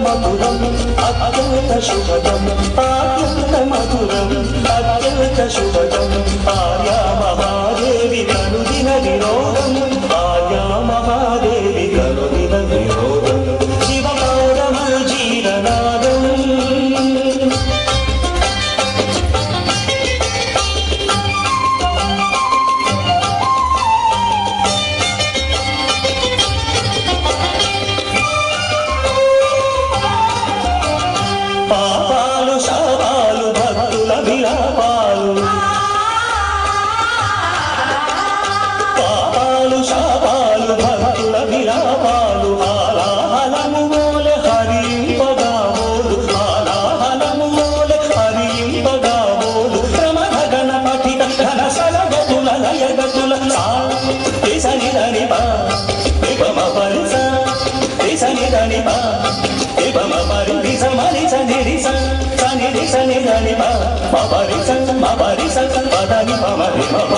మధురం అత్యంత శుభదం అత్యంత మధురం అత్యంత శుభదం ఆర్యా మహాదేవి కనుదిన వినోదం ఆర్యా మహాదేవి కనుదిన వినోదం శివపాదమర్జీరనాదం పాపాలు శాపాలు భక్తుల విలాపాలు పాపాలు శాపాలు భక్తుల విలాపాలు ఆలాహలము మోలె హరింపగావోలు ఆలాహలము మోలె హరింపగావోలు ప్రమథ గణపతి ఘన సలగతుల లయగతుల సని ధనిప విభమ పరిస సని ధనిప విభమ పరి సమరి సని సని ధనిప మపరిస మపరిస పదని పమరి మమ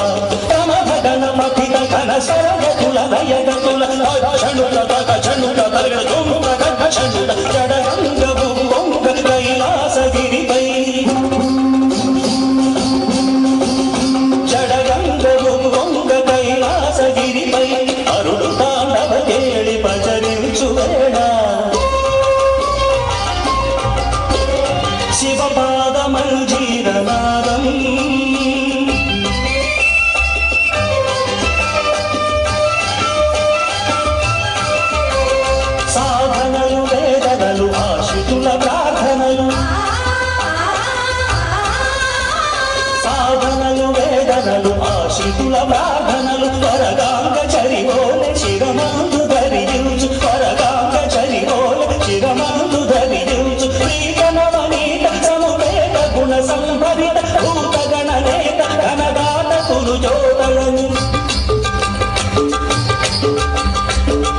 ప్రమథ గణపతి ఘన సలగతుల లయగతుల క్షణుల క్షణుల తరగ దుమ్ముల క్షణుల జడరంగ బొంగ కైలాసగిరిపై జడరంగ బొంగ కైలాసగిరిపై అరుడు తాండవ కేళి ప్రచరించు వేళ శివపాదమర్జీరనాదం సాధనలు వేదనలు ఆశ్రితుల ప్రార్థనలు సాధనలు వేదనలు ఆశ్రితుల ప్రార్థనలు వరగాంగ చరివోలె శిరమందు ధరించు వరగాంగ చరివోలె శిరమందు ధరించు ప్రీతనవనీత సముపేత గుణ సంభరిత భూత గణనేత ఘనగాత కులు జోతలను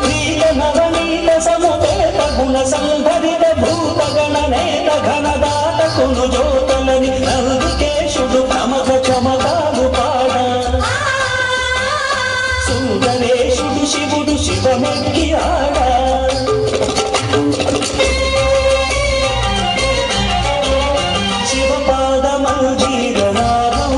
ప్రీతనవనీత సముపేత గుణ సంభరిత భూత గణనేత ఘనగాత కులు జోతలని నందికేశుడు ప్రమథ చమకాలు పాడ సుందరేశుడు శివుడు శివమెక్కి ఆడ శివపాదమర్జీరనాదం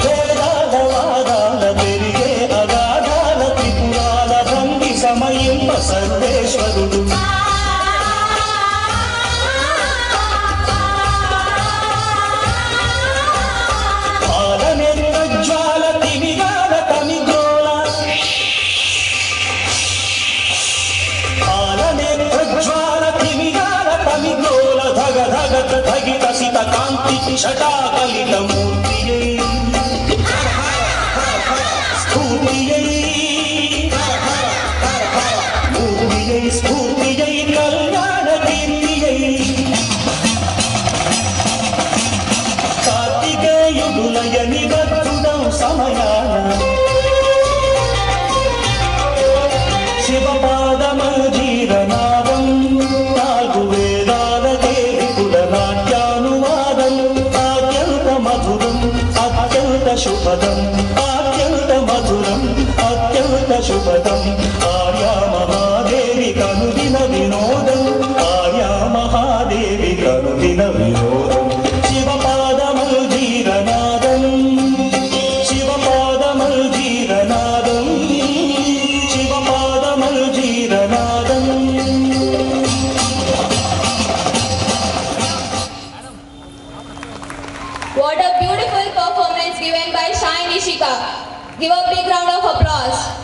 వేదాల వాదాల పెరిగే అగాధాల త్రిపురాల భంగి సమయింప సర్వేశ్వరుడు పాలనెరుజ్వాల తిమిగాల తమిగోళ పాలనెరుజ్వాల తిమిగాల తమిగోళ ధగ ధగ ధగిత సిత కాంతి షటాకలిత మూర్తియై స్ఫూర్తియై మూర్తియై స్ఫూర్తియై కళ్యాణ కీర్తియై కార్తికేయుడులయని భక్తుడం సమయాన శివపాదమర్జీరనాదం నాలుగు వేదాల దేవికుల నాట్యానువాదం అత్యంత మధురం అత్యంత శుభదం అత్యంత మధురం అత్యంత శుభదం ఆర్యా మహాదేవి కనుదిన వినోదం ఆర్యా మహాదేవి కనుదిన వినోదం శివపాదమర్జీరనాదం శివపాదమర్జీరనాదం శివపాదమర్జీరనాదం What a beautiful performance given by Shine Ishika. Give a big round of applause.